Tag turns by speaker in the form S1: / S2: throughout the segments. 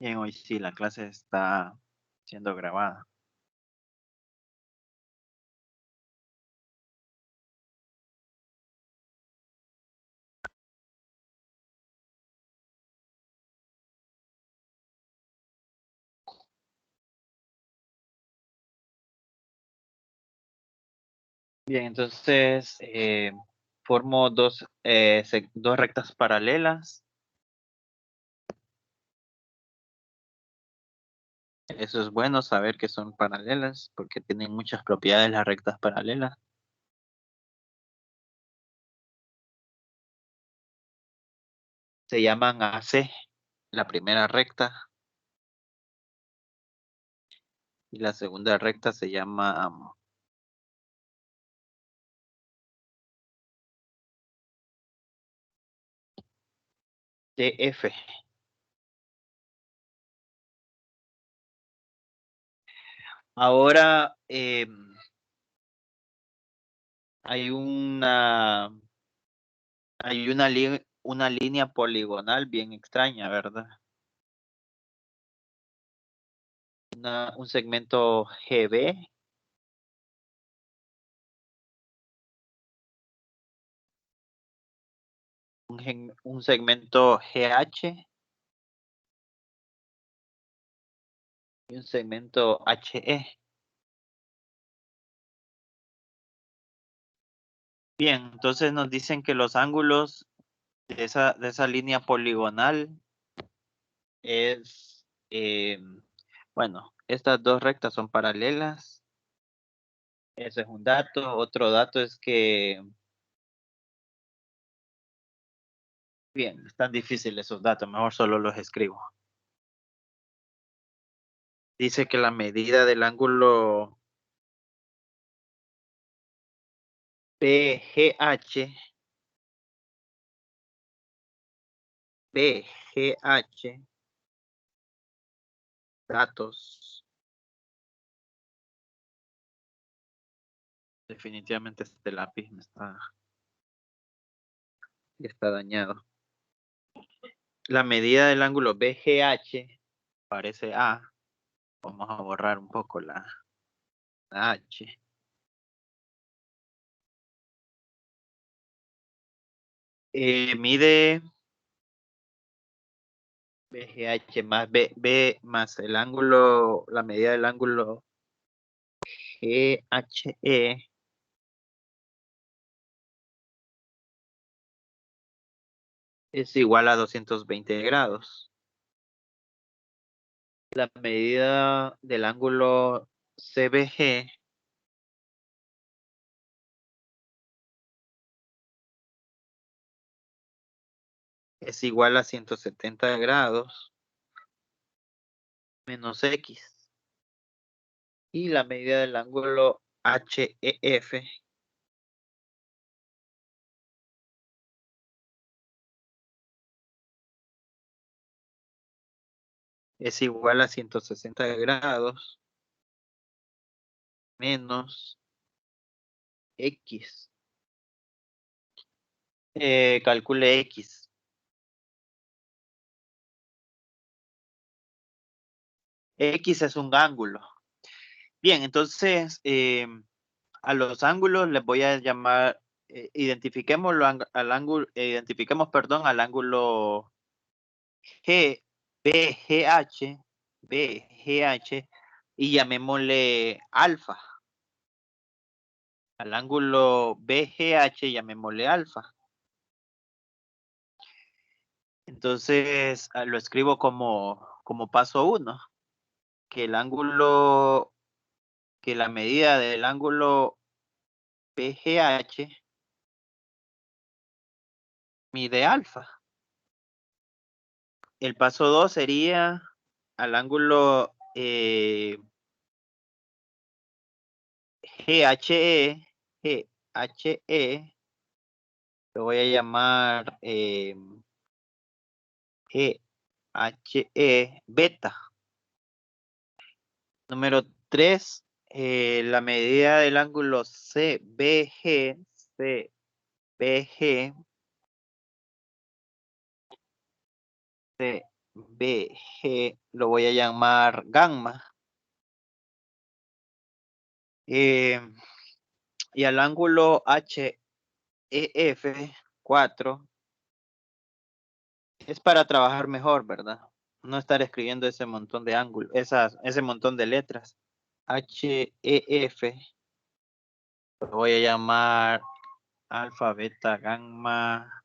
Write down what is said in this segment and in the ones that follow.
S1: Bien, hoy sí, la clase está siendo grabada. Bien, entonces formo dos rectas paralelas. Eso es bueno saber que son paralelas porque tienen muchas propiedades las rectas paralelas. Se llaman AC, la primera recta, y la segunda recta se llama DF. Ahora hay una línea poligonal bien extraña, ¿verdad? Un segmento GB, un segmento GH y un segmento HE. Bien, entonces nos dicen que los ángulos de esa línea poligonal es, bueno, estas dos rectas son paralelas. Ese es un dato. Otro dato es que, bien, están difíciles esos datos, mejor solo los escribo. Dice que la medida del ángulo BGH, BGH, datos. Definitivamente este lápiz está dañado. La medida del ángulo BGH parece A. Vamos a borrar un poco la H. Mide BGH más B más el ángulo, la medida del ángulo GHE es igual a 220 grados. La medida del ángulo CBG es igual a 170 grados menos X. Y la medida del ángulo HEF es igual a 160 grados menos X. Calcule X. X es un ángulo. Bien, entonces a los ángulos les voy a llamar, identifiquemos, perdón, al ángulo G, BGH, BGH, y llamémosle alfa. Al ángulo BGH llamémosle alfa. Entonces lo escribo como paso 1, que que la medida del ángulo BGH mide alfa. El paso 2 sería al ángulo GHE, GHE, lo voy a llamar GHE beta. Número 3, la medida del ángulo CBG, CBG, BG lo voy a llamar gamma. Y al ángulo HEF 4 es para trabajar mejor, ¿verdad? No estar escribiendo ese montón de ángulos, ese montón de letras. HEF lo voy a llamar alfa, beta, gamma,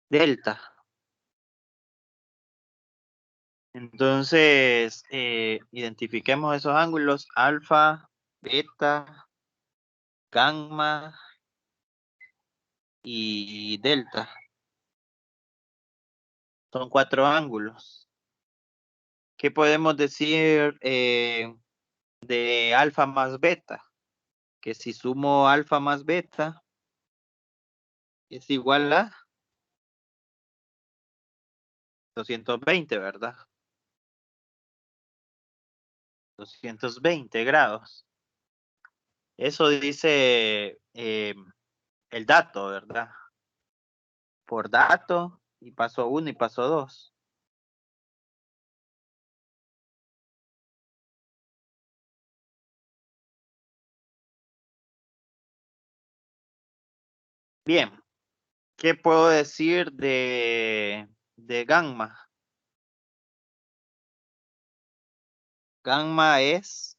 S1: delta. Entonces, identifiquemos esos ángulos, alfa, beta, gamma y delta. Son 4 ángulos. ¿Qué podemos decir de alfa más beta? Que si sumo alfa más beta es igual a 220, ¿verdad? 220 grados. Eso dice el dato, ¿verdad? Por dato, y paso 1 y paso 2. Bien, ¿qué puedo decir de gamma? Gamma es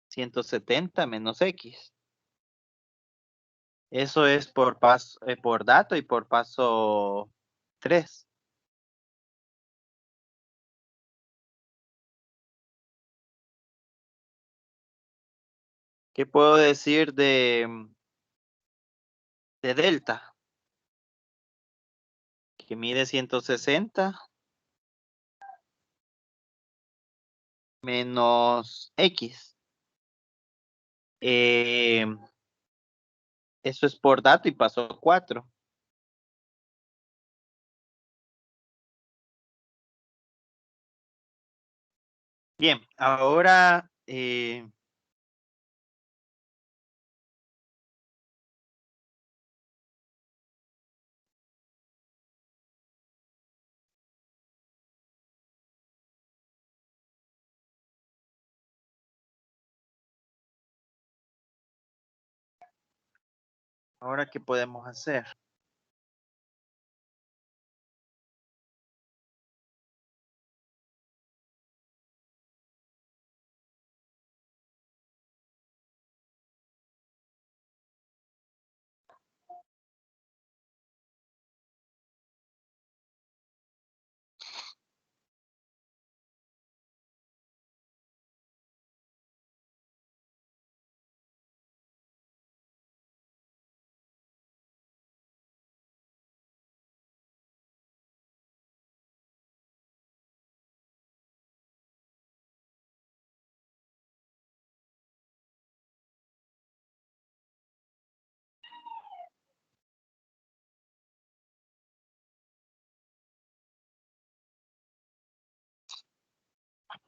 S1: 170 menos X. Eso es por paso, por dato y por paso 3. ¿Qué puedo decir de delta? Que mide 160 menos X. Eh, Eso es por dato y paso 4. Bien, ahora ¿qué podemos hacer?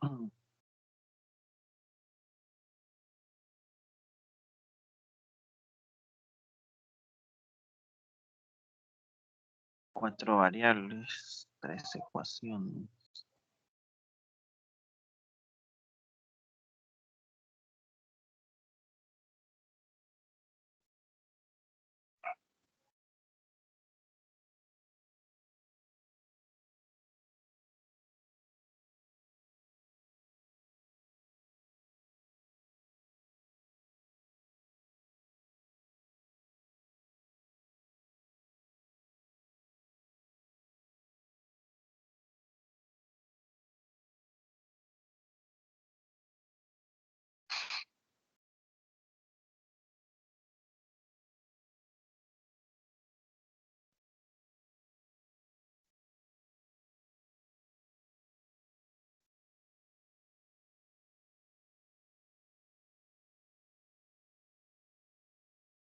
S1: Mm, 4 variables, 3 ecuaciones.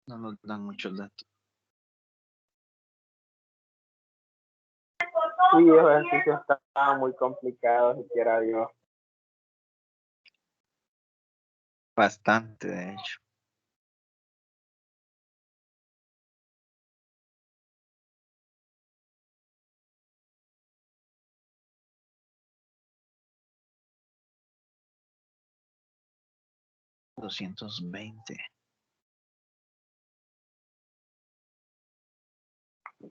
S1: No nos dan muchos datos.
S2: Sí, esos ejercicios estaban muy complicados, siquiera yo.
S1: Bastante, de hecho. 220.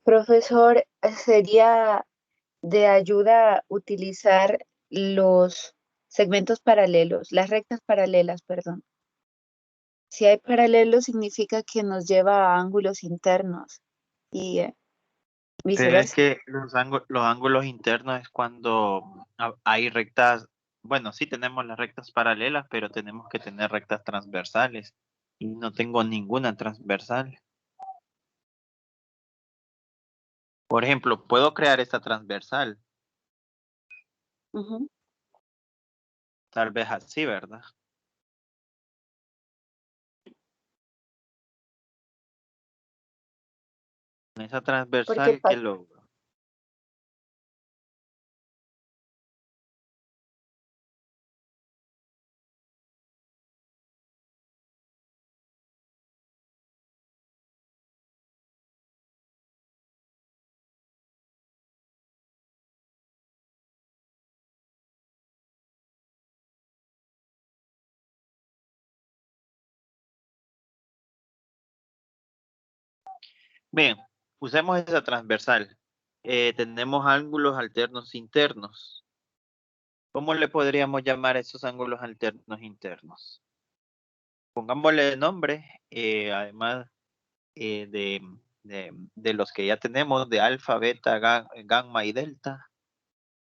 S3: Profesor, sería de ayuda utilizar los segmentos paralelos, las rectas paralelas, perdón. Si hay paralelos significa que nos lleva a ángulos internos y
S1: Pero es
S3: viceversa.
S1: que los ángulos internos es cuando hay rectas, bueno, sí tenemos las rectas paralelas, pero tenemos que tener rectas transversales. Y no tengo ninguna transversal. Por ejemplo, puedo crear esta transversal.
S3: Ujú.
S1: Tal vez así, ¿verdad? Con esa
S3: Porque
S1: transversal que logro. Bien, usemos esa transversal. Tenemos ángulos alternos internos. ¿Cómo le podríamos llamar a esos ángulos alternos internos? Pongámosle nombre, además de los que ya tenemos, de alfa, beta, gamma y delta.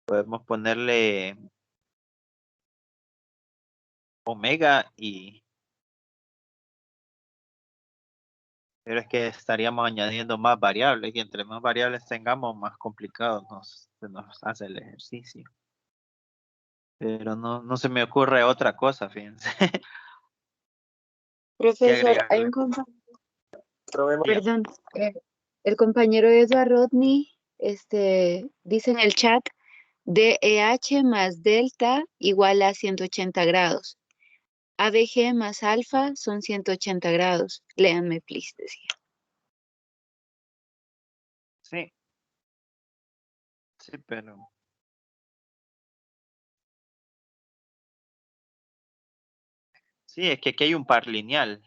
S1: Podemos ponerle omega y... Pero es que estaríamos añadiendo más variables y entre más variables tengamos, más complicado se nos hace el ejercicio. Pero no se me ocurre otra cosa, fíjense. ¿Qué
S3: profesor, hay un
S1: agregarle?
S2: Probemos.
S1: Dígame.
S3: perdón, el compañero Edward Rodney dice en el chat DEH más delta igual a 180 grados. ABG más alfa son 180 grados. Léanme, please, decía.
S1: Sí, sí, pero... Sí, es que aquí hay un par lineal.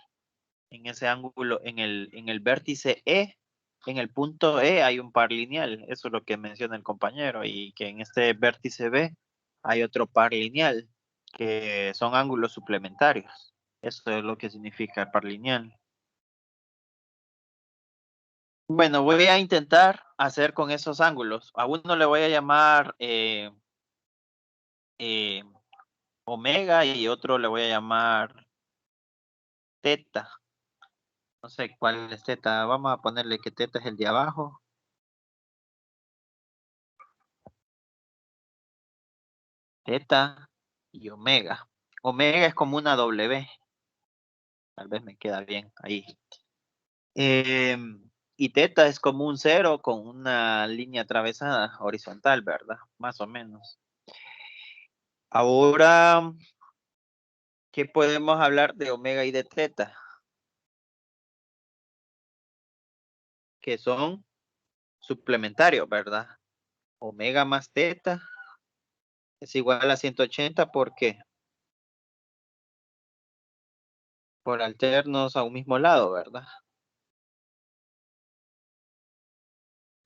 S1: En ese ángulo, en el vértice E, en el punto E hay un par lineal. Eso es lo que menciona el compañero. Y que en este vértice B hay otro par lineal, que son ángulos suplementarios. Eso es lo que significa par lineal. Bueno, voy a intentar hacer con esos ángulos. A uno le voy a llamar eh, omega y otro le voy a llamar teta. No sé cuál es teta. Vamos a ponerle que teta es el de abajo. Teta y omega. Omega es como una W. Tal vez me queda bien ahí. Y teta es como un cero con una línea atravesada horizontal, ¿verdad? Más o menos. Ahora, ¿qué podemos hablar de omega y de teta? Que son suplementarios, ¿verdad? Omega más teta es igual a 180, ¿por qué? Por alternos a un mismo lado, ¿verdad?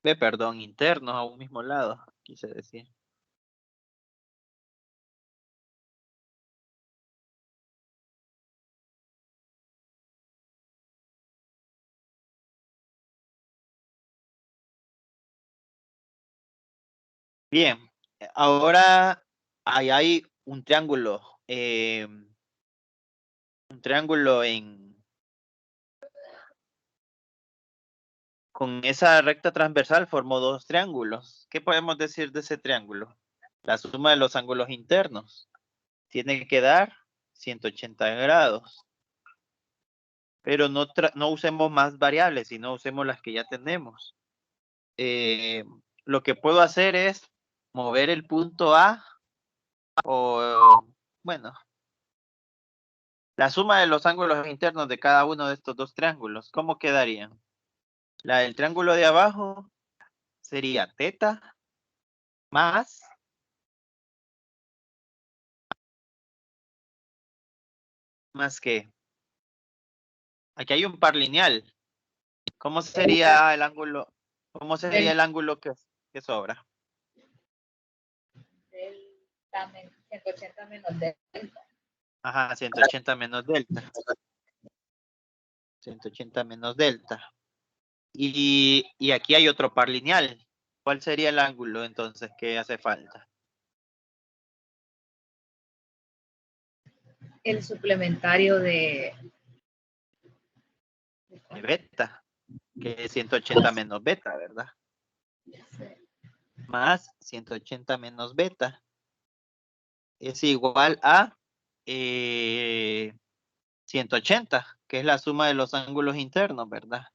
S1: Perdón, internos a un mismo lado, quise decir. Bien, ahora ahí hay un triángulo con esa recta transversal formó dos triángulos. ¿Qué podemos decir de ese triángulo? La suma de los ángulos internos tiene que dar 180 grados. Pero no usemos más variables, sino usemos las que ya tenemos. Lo que puedo hacer es mover el punto A o, bueno, la suma de los ángulos internos de cada uno de estos dos triángulos. ¿Cómo quedarían? La del triángulo de abajo sería teta más más que aquí hay un par lineal. ¿Cómo sería el ángulo? ¿Cómo sería el ángulo que sobra?
S3: Delta 180 menos delta.
S1: Ajá, 180 menos delta. 180 menos delta. Y aquí hay otro par lineal. ¿Cuál sería el ángulo entonces que hace falta?
S3: El suplementario de
S1: De beta, que es 180 menos beta, ¿verdad? Más 180 menos beta es igual a 180, que es la suma de los ángulos internos, ¿verdad?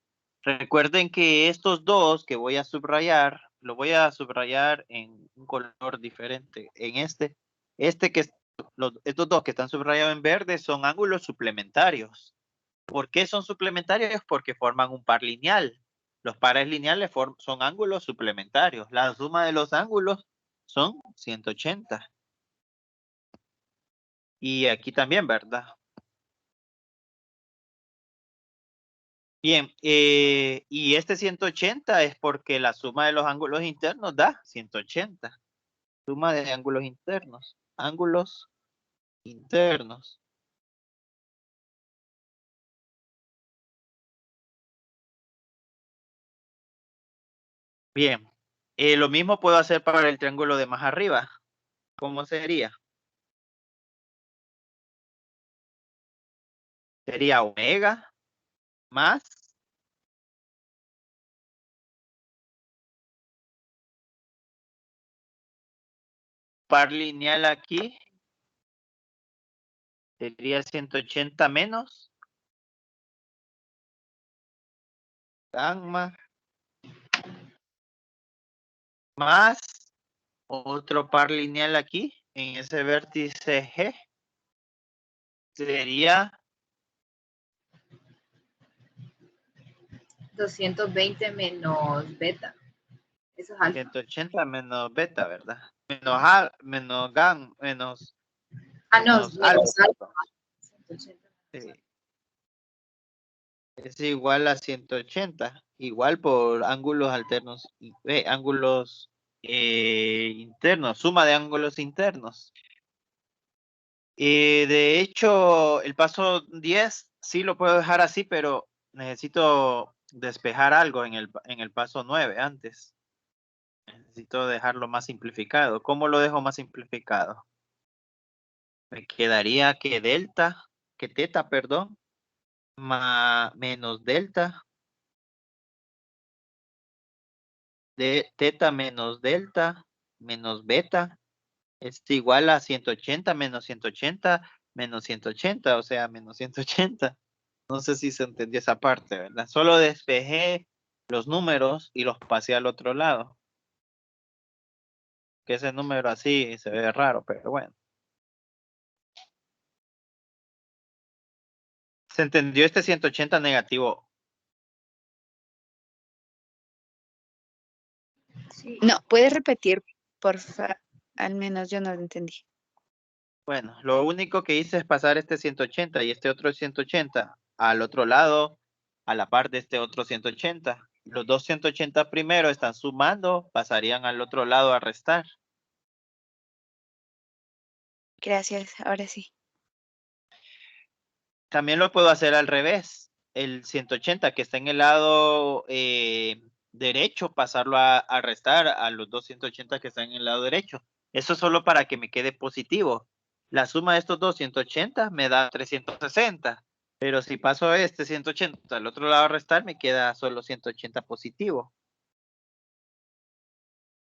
S1: Recuerden que estos dos que voy a subrayar, lo voy a subrayar en un color diferente. En estos dos que están subrayados en verde son ángulos suplementarios. ¿Por qué son suplementarios? Porque forman un par lineal. Los pares lineales son ángulos suplementarios. La suma de los ángulos son 180. Y aquí también, ¿verdad? Bien, y este 180 es porque la suma de los ángulos internos da 180. Suma de ángulos internos. Ángulos internos. Bien, lo mismo puedo hacer para el triángulo de más arriba. ¿Cómo sería? Sería omega más par lineal aquí. Sería 180 menos gamma más otro par lineal aquí en ese vértice G. Sería
S3: 220 menos beta. Eso es alfa.
S1: 180 menos beta, ¿verdad? Menos A, menos GAN, menos
S3: Menos alfa. 180.
S1: Sí. Es igual a 180, igual por ángulos alternos, ángulos internos, suma de ángulos internos. De hecho, el paso 10 sí lo puedo dejar así, pero necesito despejar algo en el paso 9 antes. Necesito dejarlo más simplificado. ¿Cómo lo dejo más simplificado? Me quedaría que teta, perdón, menos delta, de teta menos delta, menos beta, es igual a 180 menos 180 menos 180, o sea, menos 180. No sé si se entendió esa parte, ¿verdad? Solo despejé los números y los pasé al otro lado. Que ese número así se ve raro, pero bueno. ¿Se entendió este 180 negativo?
S3: Sí. No, ¿puedes repetir, por favor? Al menos yo no lo entendí.
S1: Bueno, lo único que hice es pasar este 180 y este otro 180 al otro lado, a la par de este otro 180. Los dos 180 primero están sumando, pasarían al otro lado a restar.
S3: Gracias, ahora sí.
S1: También lo puedo hacer al revés. El 180 que está en el lado derecho, pasarlo a restar a los dos 180 que están en el lado derecho. Eso solo para que me quede positivo. La suma de estos dos 180 me da 360. Pero si paso este 180 al otro lado a restar, me queda solo 180 positivo.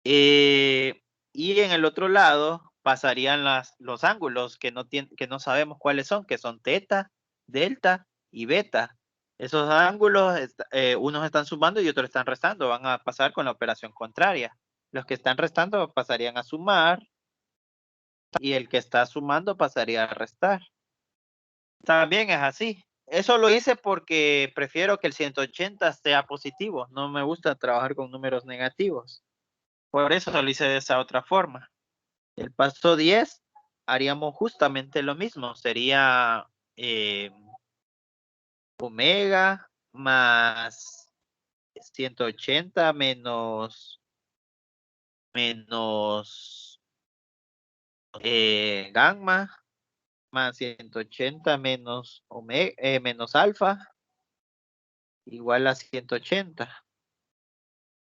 S1: Y en el otro lado pasarían los ángulos que no sabemos cuáles son, que son teta, delta y beta. Esos ángulos, unos están sumando y otros están restando, van a pasar con la operación contraria. Los que están restando pasarían a sumar y el que está sumando pasaría a restar. También es así. Eso lo hice porque prefiero que el 180 sea positivo. No me gusta trabajar con números negativos. Por eso lo hice de esa otra forma. El paso 10 haríamos justamente lo mismo. Sería omega más 180 menos gamma más 180 menos omega menos alfa igual a 180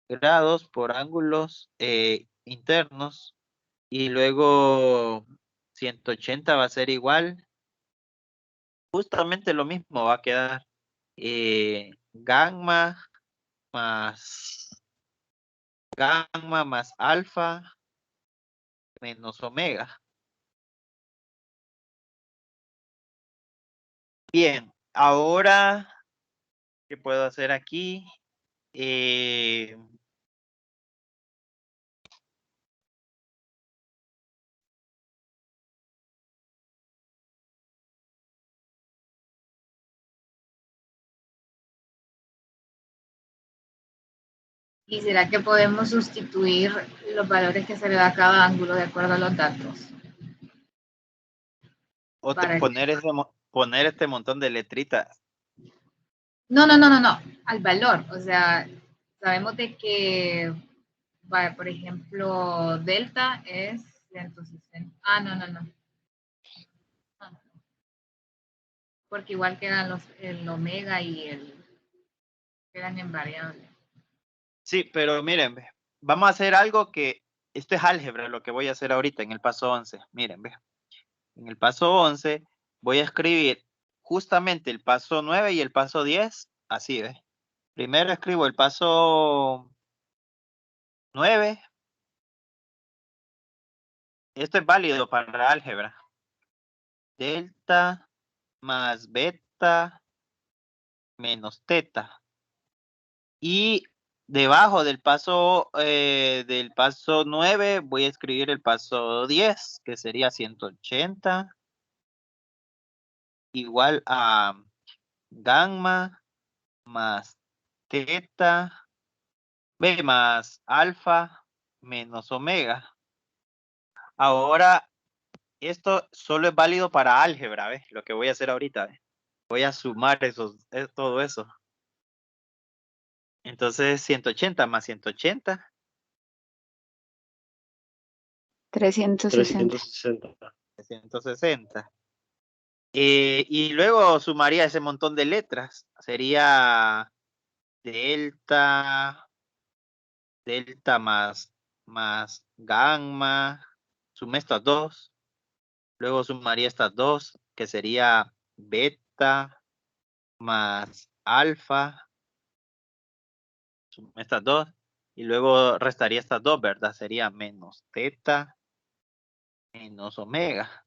S1: grados por ángulos internos, y luego 180 va a ser igual, justamente lo mismo va a quedar gamma más alfa menos omega. Bien, ahora, ¿qué puedo hacer aquí?
S4: ¿Y será que podemos sustituir los valores que se le da a cada ángulo de acuerdo a los datos?
S1: O
S4: Para-
S1: poner este montón de letritas.
S4: No, al valor. O sea, sabemos de que, vaya, por ejemplo, delta es 160. Ah, no. Porque igual quedan el omega y quedan en variable.
S1: Sí, pero miren, ve, vamos a hacer algo que, esto es álgebra, lo que voy a hacer ahorita en el paso 11. Miren, ve, en el paso 11 voy a escribir justamente el paso 9 y el paso 10, así, ve. Primero escribo el paso 9. Esto es válido para álgebra. Delta más beta menos teta. Y debajo del paso 9 voy a escribir el paso 10, que sería 180 igual a gamma más teta b más alfa menos omega. Ahora, esto solo es válido para álgebra, ¿ves? Lo que voy a hacer ahorita, ¿ves? Voy a sumar todo eso. Entonces, 180 más 180.
S3: 360.
S1: 360. Y luego sumaría ese montón de letras. Sería delta más gamma. Sumé estas dos. Luego sumaría estas dos, que sería beta más alfa. Sumé estas dos. Y luego restaría estas dos, ¿verdad? Sería menos teta menos omega.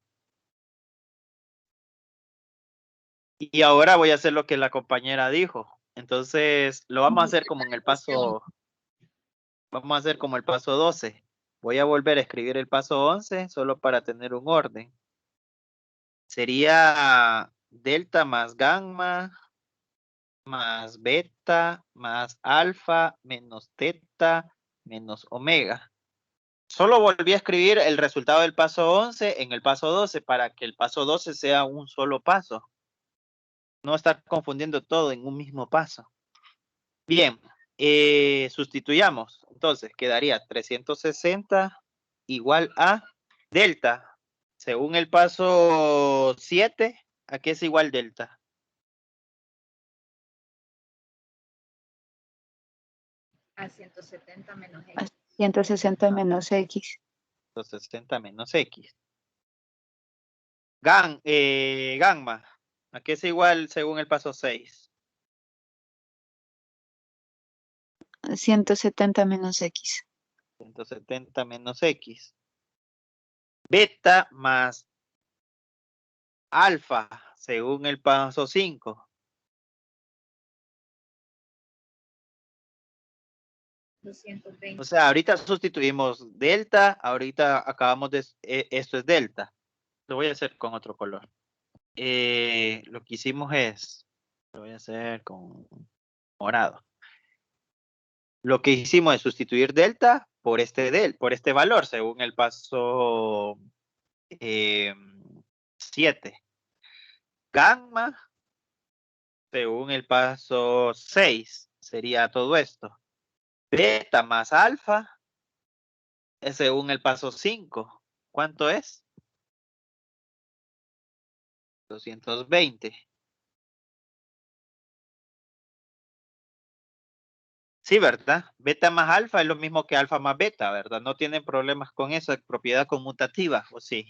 S1: Y ahora voy a hacer lo que la compañera dijo. Entonces, lo vamos a hacer como en el paso, vamos a hacer como el paso 12. Voy a volver a escribir el paso 11 solo para tener un orden. Sería delta más gamma más beta más alfa menos teta menos omega. Solo volví a escribir el resultado del paso 11 en el paso 12 para que el paso 12 sea un solo paso. No estar confundiendo todo en un mismo paso. Bien, sustituyamos. Entonces quedaría 360 igual a delta. Según el paso 7, ¿a qué es igual delta?
S4: A 170 menos
S3: A
S4: X.
S3: 160 menos X.
S1: 260 menos X. Gamma, ¿a qué es igual según el paso 6?
S3: 170 menos X.
S1: 170 menos X. Beta más alfa, según el paso 5.
S4: 220.
S1: O sea, ahorita sustituimos delta, ahorita acabamos de, esto es delta. Lo voy a hacer con otro color. Lo que hicimos es, lo voy a hacer con morado. Lo que hicimos es sustituir delta por este valor, según el paso 7. Gamma, según el paso 6, sería todo esto. Beta más alfa, es según el paso 5. ¿Cuánto es? 220. Sí, ¿verdad? Beta más alfa es lo mismo que alfa más beta, ¿verdad? No tienen problemas con esa propiedad conmutativa, ¿o sí?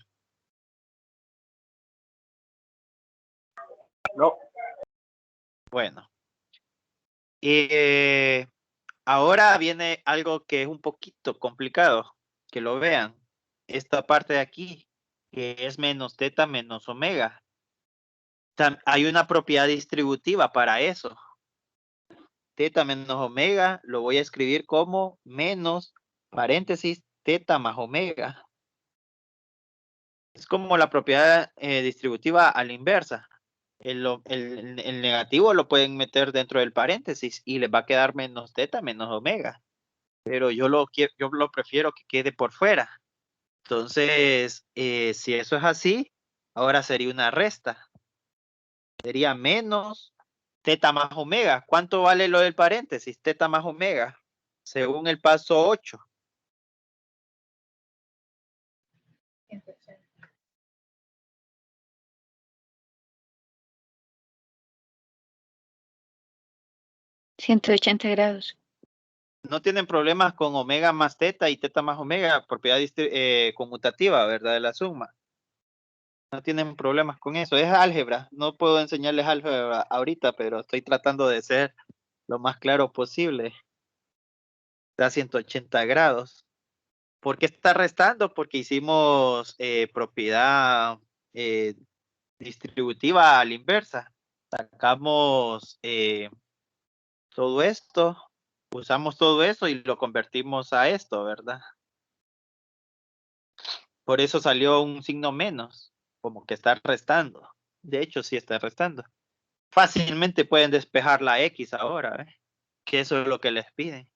S2: No.
S1: Bueno. Ahora viene algo que es un poquito complicado, que lo vean. Esta parte de aquí, que es menos teta menos omega. Hay una propiedad distributiva para eso. Teta menos omega lo voy a escribir como menos paréntesis teta más omega. Es como la propiedad distributiva a la inversa. El negativo lo pueden meter dentro del paréntesis y les va a quedar menos teta menos omega. Pero yo lo prefiero que quede por fuera. Entonces, si eso es así, ahora sería una resta. Sería menos teta más omega. ¿Cuánto vale lo del paréntesis? Teta más omega, según el paso 8.
S4: 180.
S3: 180 grados.
S1: No tienen problemas con omega más teta y teta más omega, propiedad conmutativa, ¿verdad? De la suma. No tienen problemas con eso. Es álgebra. No puedo enseñarles álgebra ahorita, pero estoy tratando de ser lo más claro posible. Da 180 grados. ¿Por qué está restando? Porque hicimos propiedad distributiva a la inversa. Sacamos todo esto, usamos todo eso y lo convertimos a esto, ¿verdad? Por eso salió un signo menos, como que está restando. De hecho, sí está restando. Fácilmente pueden despejar la X ahora, ¿eh? Que eso es lo que les piden.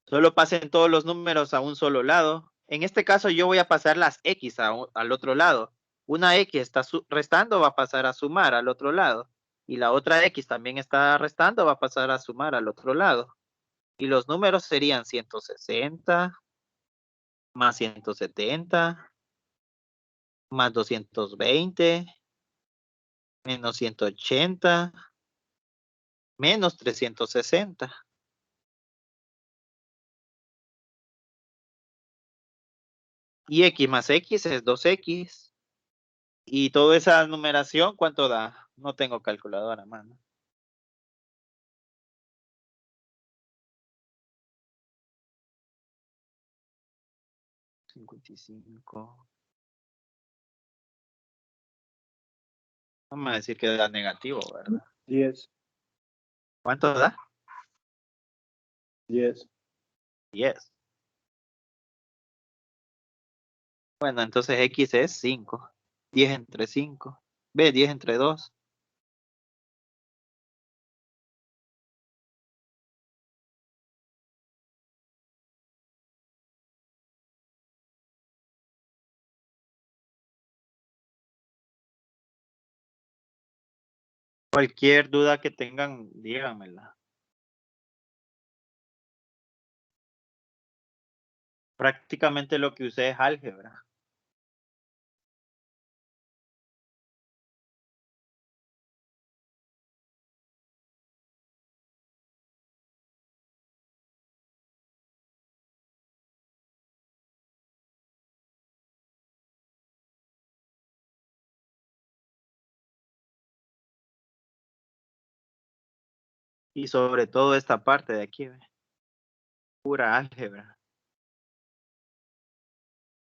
S1: Solo pasen todos los números a un solo lado. En este caso yo voy a pasar las X al otro lado. Una X está restando, va a pasar a sumar al otro lado. Y la otra X también está restando, va a pasar a sumar al otro lado. Y los números serían 160 más 170 más 220 menos 180 menos 360. Y X más X es 2X. Y toda esa numeración, ¿cuánto da? No tengo calculadora a mano. 55. Vamos a decir que da negativo, ¿verdad?
S2: 10.
S1: ¿Cuánto da?
S2: 10.
S1: 10. Bueno, entonces X es 5. 10 entre 5. B, 10 entre 2. Cualquier duda que tengan, díganmela. Prácticamente lo que usé es álgebra. Y sobre todo esta parte de aquí, ¿ve? Pura álgebra.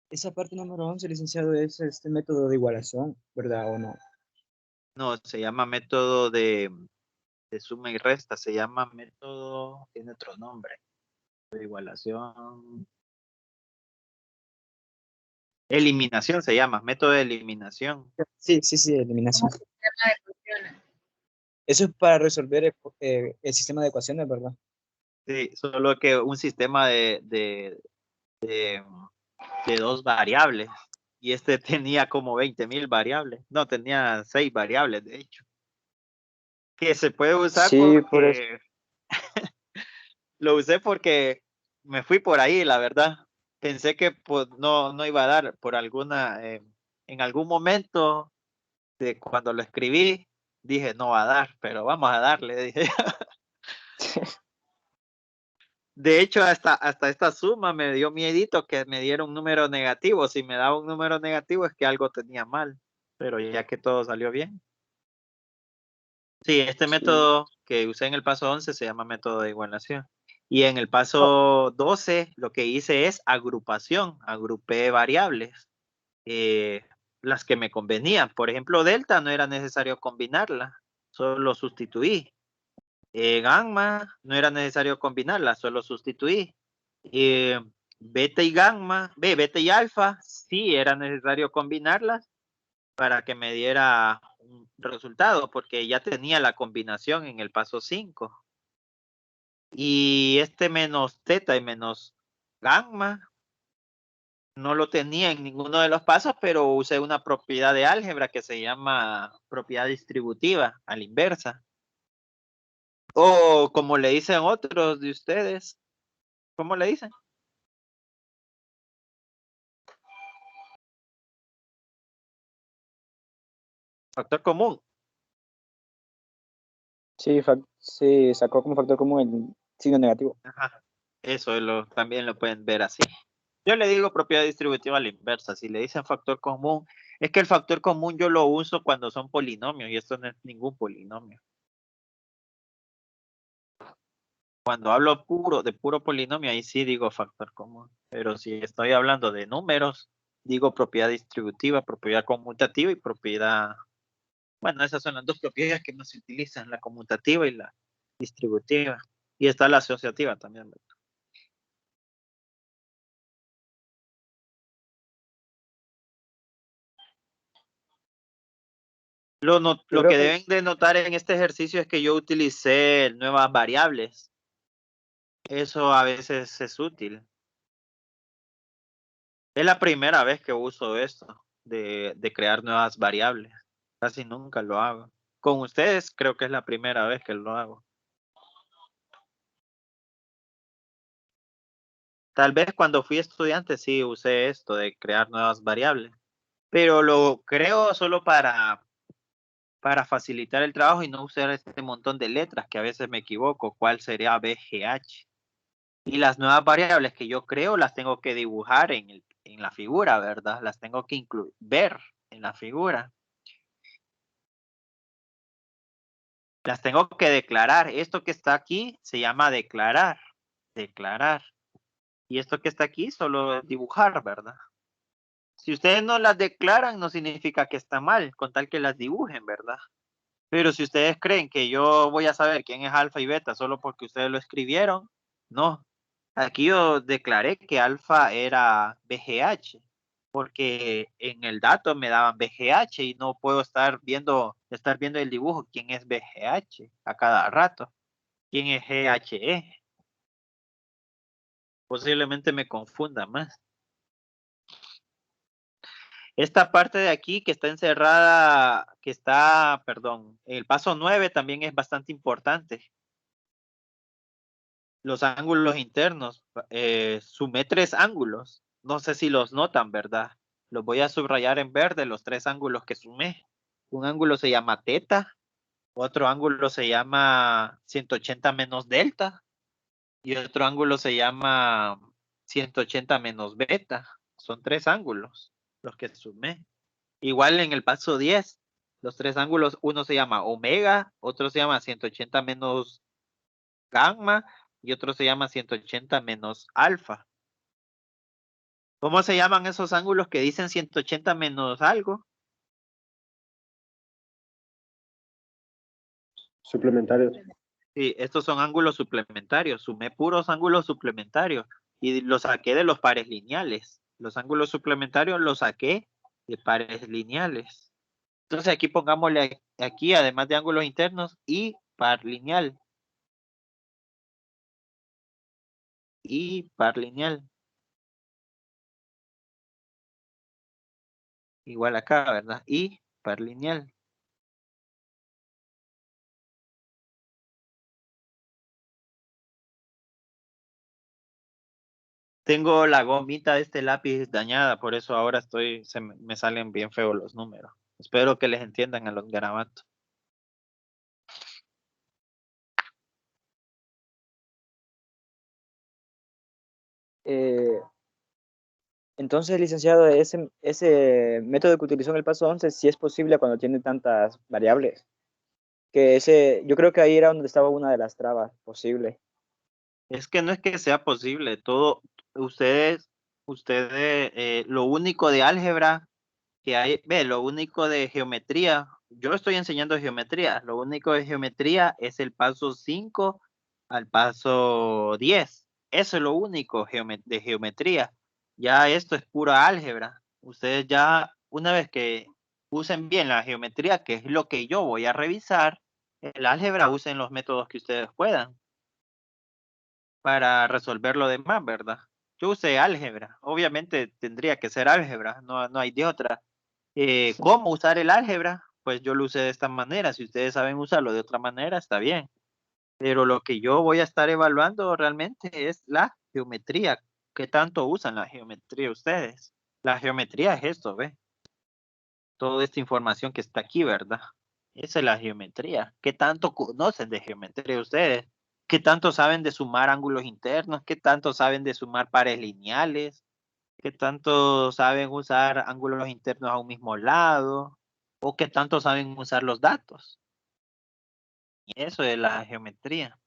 S5: Esa parte número 11, licenciado, es este método de igualación, ¿verdad o no?
S1: No, se llama método de suma y resta. Se llama método, tiene otro nombre. De igualación. Eliminación se llama, método de eliminación.
S5: Sí, eliminación.
S4: Sistema de ecuaciones.
S5: Eso es para resolver el sistema de ecuaciones, ¿verdad?
S1: Sí, solo que un sistema de dos variables y este tenía como 20,000 variables. No, tenía 6 variables, de hecho. Que se puede usar
S2: Sí, por eso.
S1: porque lo usé porque me fui por ahí, la verdad. Pensé que pues, no iba a dar por alguna, en algún momento de cuando lo escribí, dije no va a dar, pero vamos a darle, dije. De hecho, hasta esta suma me dio miedito que me diera un número negativo. Si me daba un número negativo es que algo tenía mal, pero ya que todo salió bien. Sí, este
S2: Sí.
S1: método que usé en el paso 11 se llama método de igualación. Y en el
S2: Oh,
S1: paso 12 lo que hice es agrupación, agrupé variables, las que me convenían. Por ejemplo, delta no era necesario combinarla, solo sustituí. Gamma no era necesario combinarla, solo sustituí. Eh, beta y gamma, beta y alfa, sí era necesario combinarlas para que me diera un resultado, porque ya tenía la combinación en el paso 5. Y este menos teta y menos gamma no lo tenía en ninguno de los pasos, pero usé una propiedad de álgebra que se llama propiedad distributiva, a la inversa. O como le dicen otros de ustedes, ¿cómo le dicen? Factor común.
S2: sí, sí, sacó como factor común el signo negativo.
S1: Ajá. Eso también lo pueden ver así. Yo le digo propiedad distributiva a la inversa. Si le dicen factor común, es que el factor común yo lo uso cuando son polinomios y esto no es ningún polinomio. Cuando hablo de puro polinomio, ahí sí digo factor común. Pero si estoy hablando de números, digo propiedad distributiva, propiedad conmutativa y propiedad. Bueno, esas son las dos propiedades que más se utilizan, la conmutativa y la distributiva. Y está la asociativa también.
S2: Yo
S1: Lo
S2: creo
S1: que
S2: que
S1: deben de notar en este ejercicio es que yo utilicé nuevas variables. Eso a veces es útil. Es la primera vez que uso esto de crear nuevas variables. Casi nunca lo hago. Con ustedes creo que es la primera vez que lo hago. Tal vez cuando fui estudiante sí usé esto de crear nuevas variables. Pero lo creo solo para facilitar el trabajo y no usar este montón de letras que a veces me equivoco. ¿Cuál sería BGH? Y las nuevas variables que yo creo las tengo que dibujar en la figura, ¿verdad? Las tengo que ver en la figura. Las tengo que declarar. Esto que está aquí se llama declarar. Declarar. Y esto que está aquí solo dibujar, ¿verdad? Si ustedes no las declaran, no significa que está mal, con tal que las dibujen, ¿verdad? Pero si ustedes creen que yo voy a saber quién es alfa y beta solo porque ustedes lo escribieron, no. Aquí yo declaré que alfa era BGH, porque en el dato me daban BGH y no puedo estar viendo el dibujo, quién es BGH a cada rato, quién es GHE. Posiblemente me confunda más. Esta parte de aquí que está encerrada, perdón, el paso 9 también es bastante importante. Los ángulos internos, sumé 3 ángulos. No sé si los notan, ¿verdad? Los voy a subrayar en verde, los 3 ángulos que sumé. Un ángulo se llama teta, otro ángulo se llama 180 menos delta y otro ángulo se llama 180 menos beta. Son 3 ángulos los que sumé. Igual en el paso 10, los 3 ángulos, uno se llama omega, otro se llama 180 menos gamma y otro se llama 180 menos alfa. ¿Cómo se llaman esos ángulos que dicen 180 menos algo?
S2: suplementarios.
S1: Sí, estos son ángulos suplementarios. Sumé puros ángulos suplementarios y los saqué de los pares lineales. Los ángulos suplementarios los saqué de pares lineales. Entonces aquí pongámosle aquí, además de ángulos internos, y par lineal. Y par lineal. igual acá, ¿verdad? Y par lineal. Tengo la gomita de este lápiz dañada, por eso ahora me salen bien feos los números. Espero que les entiendan a los garabatos.
S5: Eh, entonces, licenciado, ese método que utilizó en el paso 11 sí es posible cuando tiene tantas variables. Yo creo que ahí era donde estaba una de las trabas posible.
S1: Es que no es que sea posible, ustedes, lo único de álgebra que hay, lo único de geometría, yo estoy enseñando geometría, lo único de geometría es el paso 5 al paso 10. Eso es lo único de geometría. Ya esto es pura álgebra. Ustedes ya, una vez que usen bien la geometría, que es lo que yo voy a revisar, el álgebra usen los métodos que ustedes puedan para resolver lo demás, ¿verdad? Yo usé álgebra, obviamente tendría que ser álgebra, no hay de otra. ¿Cómo usar el álgebra? Pues yo lo usé de esta manera, si ustedes saben usarlo de otra manera, está bien. Pero lo que yo voy a estar evaluando realmente es la geometría. ¿Qué tanto usan la geometría ustedes? La geometría es esto, ¿ve? Toda esta información que está aquí, ¿verdad? Esa es la geometría. ¿Qué tanto conocen de geometría ustedes? ¿Qué tanto saben de sumar ángulos internos? ¿Qué tanto saben de sumar pares lineales? ¿Qué tanto saben usar ángulos internos a un mismo lado? ¿O qué tanto saben usar los datos? Y eso es la geometría.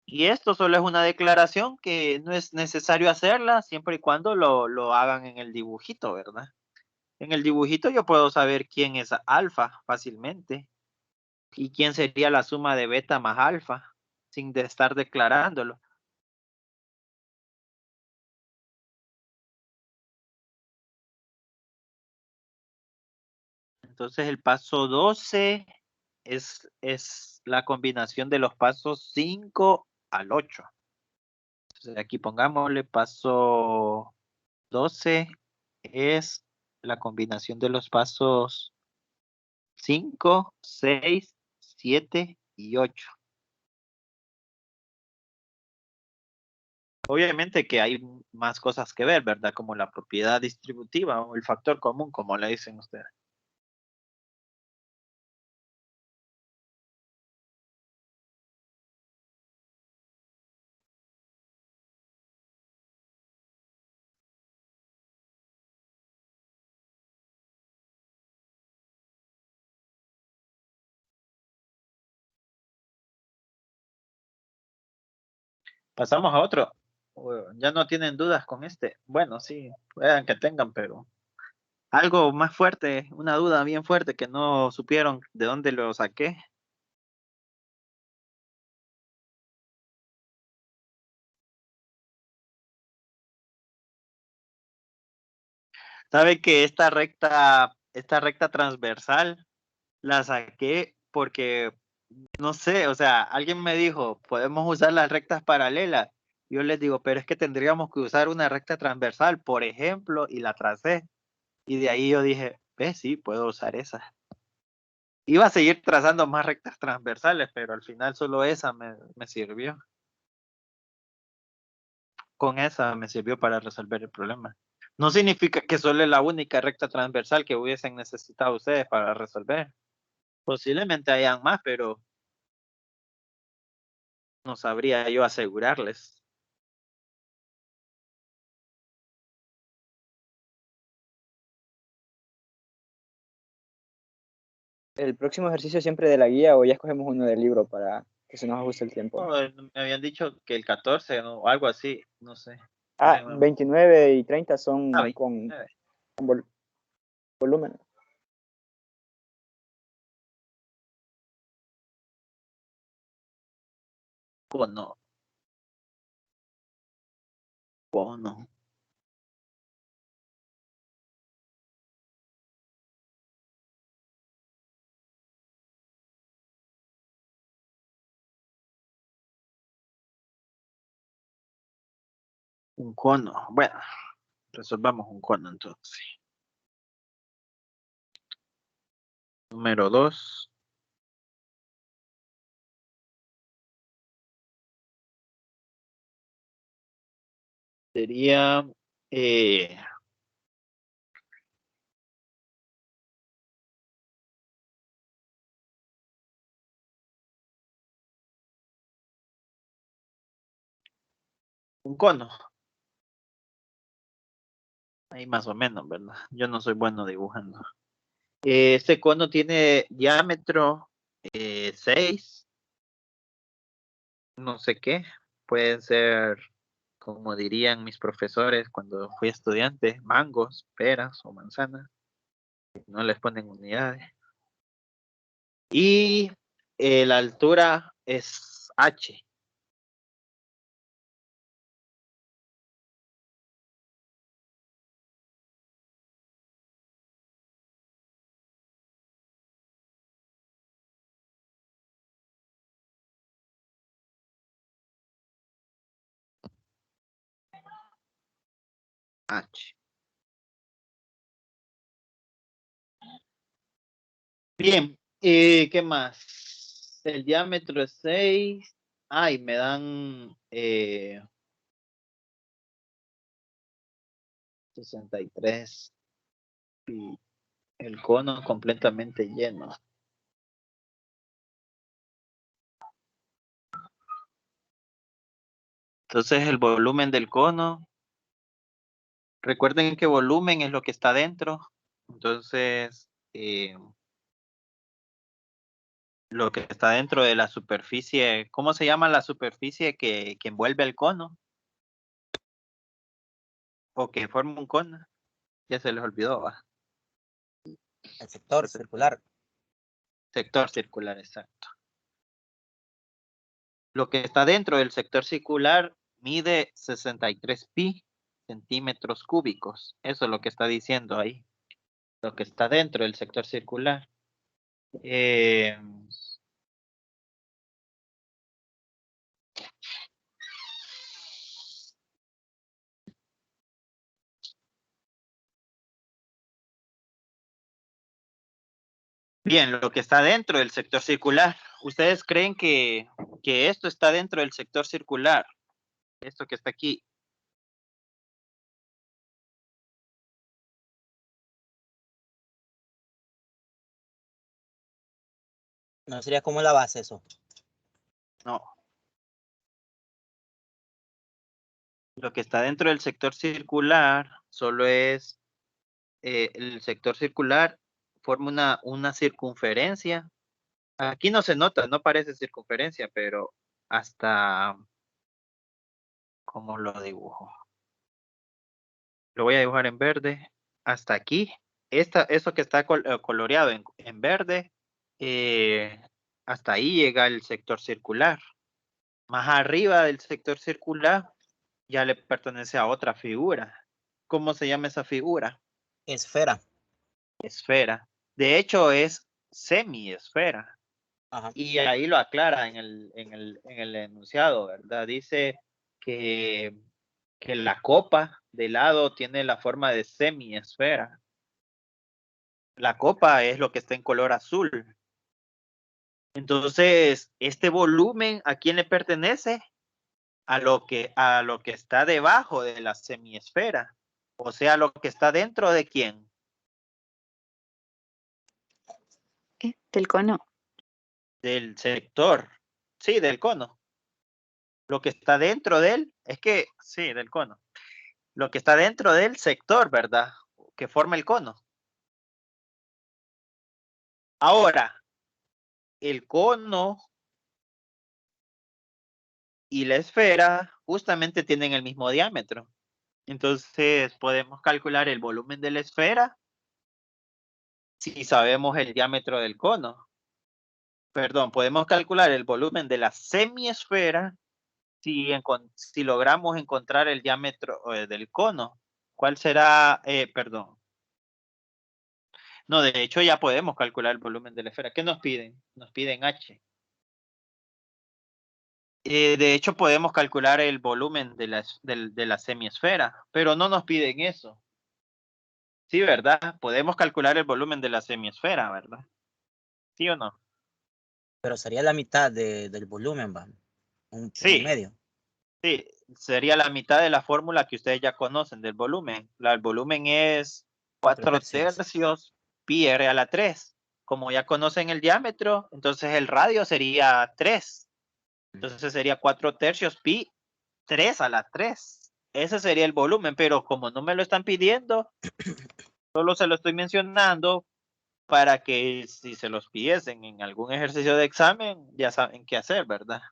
S1: Y esto solo es una declaración que no es necesario hacerla siempre y cuando lo hagan en el dibujito, ¿verdad? En el dibujito yo puedo saber quién es alfa fácilmente y quién sería la suma de beta más alfa sin estar declarándolo. Entonces el paso 12 es la combinación de los pasos 5 al 8. Entonces aquí pongámosle paso 12 es la combinación de los pasos 5, 6, 7 y 8. Obviamente que hay más cosas que ver, ¿verdad? Como la propiedad distributiva o el factor común, como le dicen ustedes. Pasamos a otro. Ya no tienen dudas con este. Bueno, sí, puedan que tengan, pero algo más fuerte, una duda bien fuerte que no supieron de dónde lo saqué. Sabe que esta recta transversal la saqué porque, no sé, o sea, alguien me dijo, podemos usar las rectas paralelas. Yo les digo, pero es que tendríamos que usar una recta transversal, por ejemplo, y la tracé. Y de ahí yo dije, sí, puedo usar esa. Iba a seguir trazando más rectas transversales, pero al final solo esa me sirvió. Con esa me sirvió para resolver el problema. No significa que solo es la única recta transversal que hubiesen necesitado ustedes para resolver. Posiblemente hayan más, pero no sabría yo asegurarles.
S5: El próximo ejercicio siempre de la guía o ya escogemos uno del libro para que se nos ajuste el tiempo.
S1: Oh, me habían dicho que el 14 o algo así, no sé.
S5: 29 y 30 son
S1: 29.
S5: con volumen.
S1: Cono. Cono. Un cono. Bueno, Resolvamos un cono entonces. Número 2. Sería un cono. Ahí más o menos, ¿verdad? Yo no soy bueno dibujando. Este cono tiene diámetro 6. No sé qué. Pueden ser, como dirían mis profesores cuando fui estudiante, mangos, peras o manzanas. No les ponen unidades. Y la altura es H. H. Bien, ¿qué más? El diámetro es 6. Ay, me dan 63. Y el cono completamente lleno. Entonces el volumen del cono, recuerden que volumen es lo que está dentro. Entonces, lo que está dentro de la superficie, ¿cómo se llama la superficie que envuelve el cono? O que forma un cono. Ya se les olvidó, ¿va?
S6: El sector circular.
S1: Sector circular, exacto. Lo que está dentro del sector circular mide 63 pi centímetros cúbicos. Eso es lo que está diciendo ahí. Lo que está dentro del sector circular. Bien, lo que está dentro del sector circular. ¿Ustedes creen que esto está dentro del sector circular? Esto que está aquí.
S6: No sería como la base eso.
S1: No. Lo que está dentro del sector circular solo es el sector circular forma una circunferencia. Aquí no se nota, no parece circunferencia, pero hasta, ¿cómo lo dibujo? Lo voy a dibujar en verde. Hasta aquí. Eso que está coloreado en verde, hasta ahí llega el sector circular. Más arriba del sector circular ya le pertenece a otra figura. ¿Cómo se llama esa figura?
S6: Esfera.
S1: Esfera. De hecho, es semiesfera.
S6: Ajá.
S1: Y ahí lo aclara en el enunciado, ¿verdad? Dice que la copa de lado tiene la forma de semiesfera. La copa es lo que está en color azul. Entonces, este volumen, ¿a quién le pertenece? A lo que está debajo de la semiesfera. O sea, lo que está dentro de quién.
S3: Del cono.
S1: Del sector. Sí, del cono. Lo que está dentro de él, es que, sí, del cono. Lo que está dentro del sector, ¿verdad? Que forma el cono. Ahora, el cono y la esfera justamente tienen el mismo diámetro. Entonces, podemos calcular el volumen de la esfera si sabemos el diámetro del cono. Perdón, podemos calcular el volumen de la semiesfera si logramos encontrar el diámetro del cono. ¿Cuál será? Perdón. No, de hecho ya podemos calcular el volumen de la esfera. ¿Qué nos piden? Nos piden H. De hecho, podemos calcular el volumen de la semiesfera, pero no nos piden eso. Sí, ¿verdad? Podemos calcular el volumen de la semiesfera, ¿verdad? ¿Sí o no?
S6: Pero sería la mitad del volumen, va. Un
S1: Sí,
S6: medio.
S1: sí. Sería la mitad de la fórmula que ustedes ya conocen del volumen. El volumen es 4 tercios pi r a la 3. Como ya conocen el diámetro, entonces el radio sería 3. Entonces sería 4 tercios pi 3 a la 3. Ese sería el volumen, pero como no me lo están pidiendo, solo se lo estoy mencionando para que si se los pidiesen en algún ejercicio de examen, ya saben qué hacer, ¿verdad?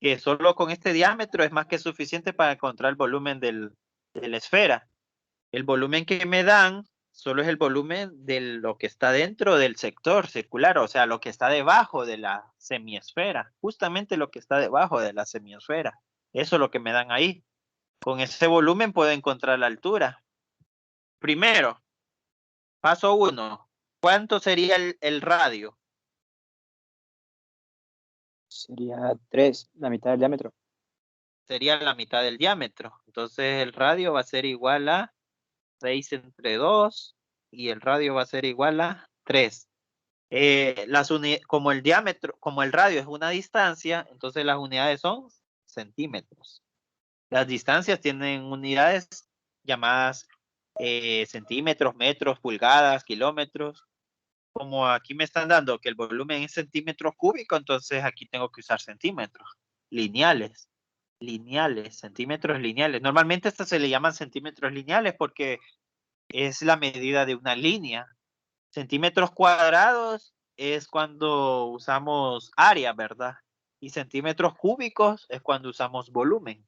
S1: Que solo con este diámetro es más que suficiente para encontrar el volumen de la esfera. El volumen que me dan solo es el volumen de lo que está dentro del sector circular, o sea, lo que está debajo de la semiesfera, justamente lo que está debajo de la semiesfera. Eso es lo que me dan ahí. Con ese volumen puedo encontrar la altura. Primero, paso 1. ¿Cuánto sería el radio?
S5: Sería 3, la mitad del diámetro.
S1: Sería la mitad del diámetro. Entonces el radio va a ser igual a 6 entre 2 y el radio va a ser igual a 3. Como el diámetro, como el radio es una distancia, entonces las unidades son centímetros. Las distancias tienen unidades llamadas centímetros, metros, pulgadas, kilómetros. Como aquí me están dando que el volumen es centímetros cúbicos, entonces aquí tengo que usar centímetros lineales. Centímetros lineales. Normalmente estas se le llaman centímetros lineales porque es la medida de una línea. Centímetros cuadrados es cuando usamos área, ¿verdad? Y centímetros cúbicos es cuando usamos volumen.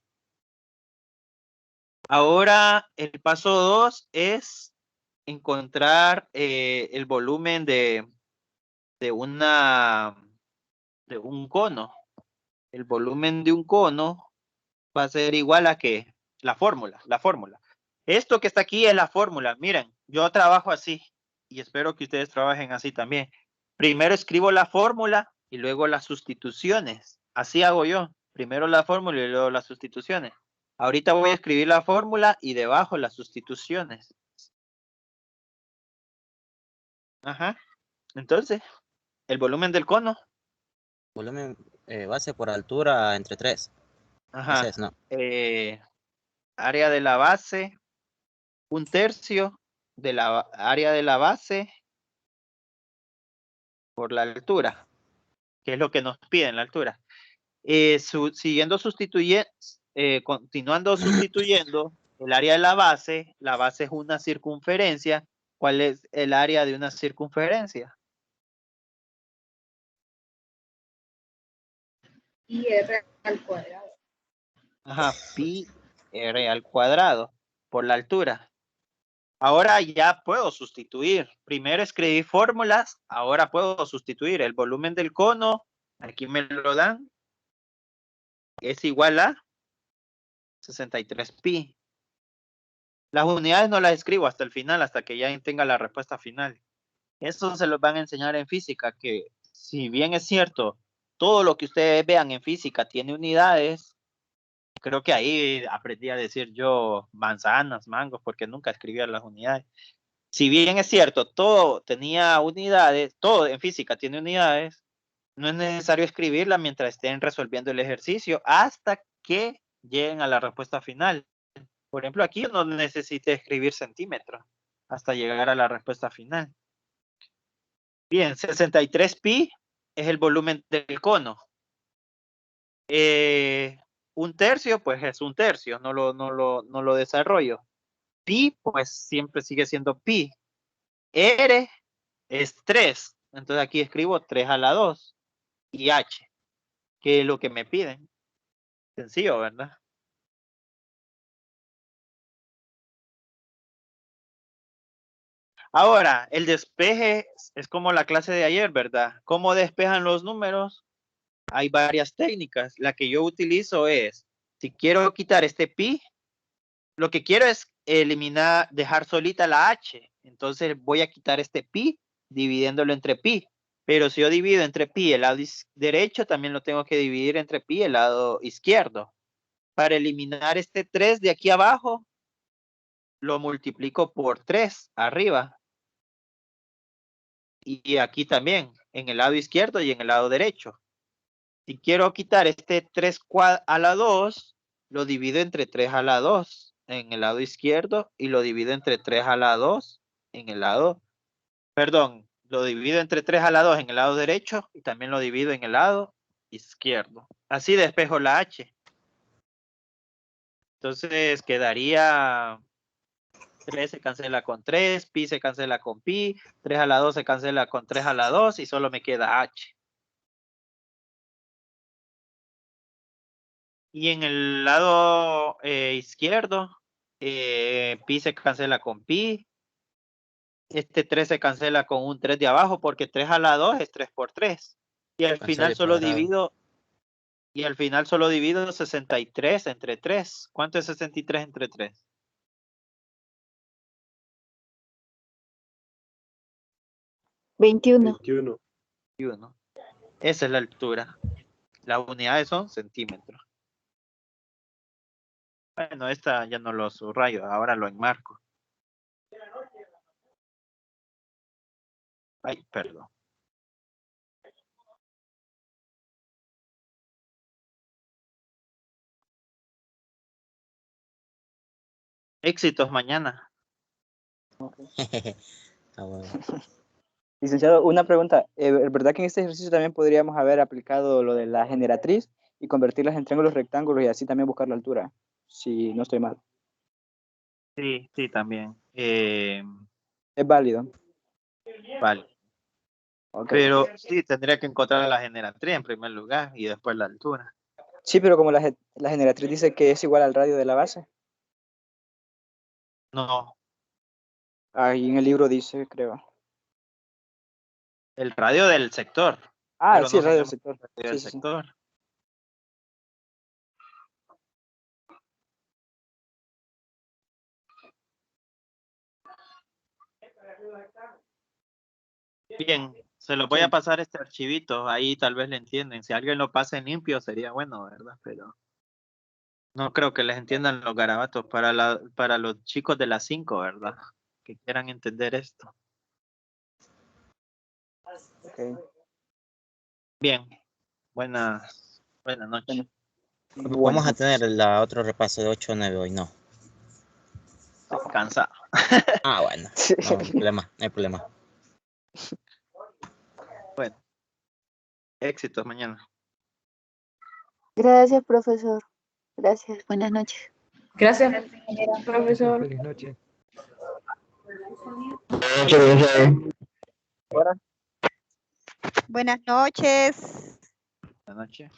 S1: Ahora el paso 2 es encontrar el volumen de un cono. El volumen de un cono va a ser igual a que la fórmula. Esto que está aquí es la fórmula. Miren, yo trabajo así y espero que ustedes trabajen así también. Primero escribo la fórmula y luego las sustituciones. Así hago yo. Primero la fórmula y luego las sustituciones. Ahorita voy a escribir la fórmula y debajo las sustituciones. Ajá. Entonces, el volumen del cono.
S6: Volumen base por altura entre 3.
S1: Ajá.
S6: Ese es, ¿no?
S1: Área de la base, 1/3 de la área de la base por la altura, que es lo que nos piden, la altura. Continuando sustituyendo el área de la base es una circunferencia. ¿Cuál es el área de una circunferencia?
S4: Y R al cuadrado.
S1: Ajá, pi r al cuadrado por la altura. Ahora ya puedo sustituir. Primero escribí fórmulas, ahora puedo sustituir el volumen del cono. Aquí me lo dan. Es igual a 63 pi. Las unidades no las escribo hasta el final, hasta que ya tenga la respuesta final. Eso se los van a enseñar en física, que si bien es cierto, todo lo que ustedes vean en física tiene unidades. Creo que ahí aprendí a decir yo manzanas, mangos, porque nunca escribía las unidades. Si bien es cierto, todo tenía unidades, todo en física tiene unidades, no es necesario escribirla mientras estén resolviendo el ejercicio hasta que lleguen a la respuesta final. Por ejemplo, aquí no necesité escribir centímetros hasta llegar a la respuesta final. Bien, 63 pi es el volumen del cono. 1/3, pues es 1/3, no lo desarrollo. Pi, pues siempre sigue siendo pi. R es 3, entonces aquí escribo 3 a la 2. Y H, que es lo que me piden. Sencillo, ¿verdad? Ahora, el despeje es como la clase de ayer, ¿verdad? ¿Cómo despejan los números? Hay varias técnicas. La que yo utilizo es, si quiero quitar este pi, lo que quiero es dejar solita la h. Entonces voy a quitar este pi dividiéndolo entre pi. Pero si yo divido entre pi y el lado derecho, también lo tengo que dividir entre pi y el lado izquierdo. Para eliminar este 3 de aquí abajo, lo multiplico por 3 arriba. Y aquí también, en el lado izquierdo y en el lado derecho. Si quiero quitar este 3 a la 2, lo divido entre 3 a la 2 en el lado izquierdo y lo divido entre 3 a la 2 en el lado, perdón, lo divido entre 3 a la 2 en el lado derecho y también lo divido en el lado izquierdo. Así despejo la h. Entonces quedaría 3 se cancela con 3, pi se cancela con pi, 3 a la 2 se cancela con 3 a la 2 y solo me queda h. Y en el lado izquierdo, pi se cancela con pi. Este 3 se cancela con un 3 de abajo porque 3 a la 2 es 3 por 3. Y al final solo divido. Y al final solo divido 63 entre 3. ¿Cuánto es 63 entre 3?
S3: 21.
S1: 21. Esa es la altura. Las unidades son centímetros. Bueno, esta ya no lo subrayo, ahora lo enmarco. Ay, perdón. Éxitos mañana.
S6: Ah, bueno.
S5: Licenciado, una pregunta. ¿Verdad que en este ejercicio también podríamos haber aplicado lo de la generatriz y convertirlas en triángulos rectángulos y así también buscar la altura? Si no estoy mal.
S1: Sí, sí, también.
S5: Es válido.
S1: Vale.
S5: Okay.
S1: Pero sí, tendría que encontrar la generatriz en primer lugar y después la altura.
S5: Sí, pero como la generatriz dice que es igual al radio de la base.
S1: No,
S5: Ahí en el libro dice, creo.
S1: el radio del sector.
S5: Ah,
S1: Pero
S5: sí,
S1: no
S5: el radio del
S1: sabemos
S5: sector.
S1: el radio
S5: Sí,
S1: del
S5: sí, sí.
S1: sector. Bien, se los voy
S5: Sí.
S1: a pasar este archivito, ahí tal vez le entienden. Si alguien lo pasa en limpio sería bueno, ¿verdad? Pero no creo que les entiendan los garabatos para los chicos de las 5, ¿verdad? Que quieran entender esto.
S5: Okay.
S1: Bien, buenas noches.
S5: Bueno,
S6: Vamos a tener la otro repaso de 8 o 9 hoy, no.
S1: Estoy cansado.
S6: Ah, bueno. No hay problema, no hay problema.
S1: Bueno, éxitos mañana.
S3: Gracias, profesor. Gracias. Buenas noches.
S4: Gracias.
S7: Profesor. Feliz noche.
S8: Buenas noches.
S1: Buenas noches.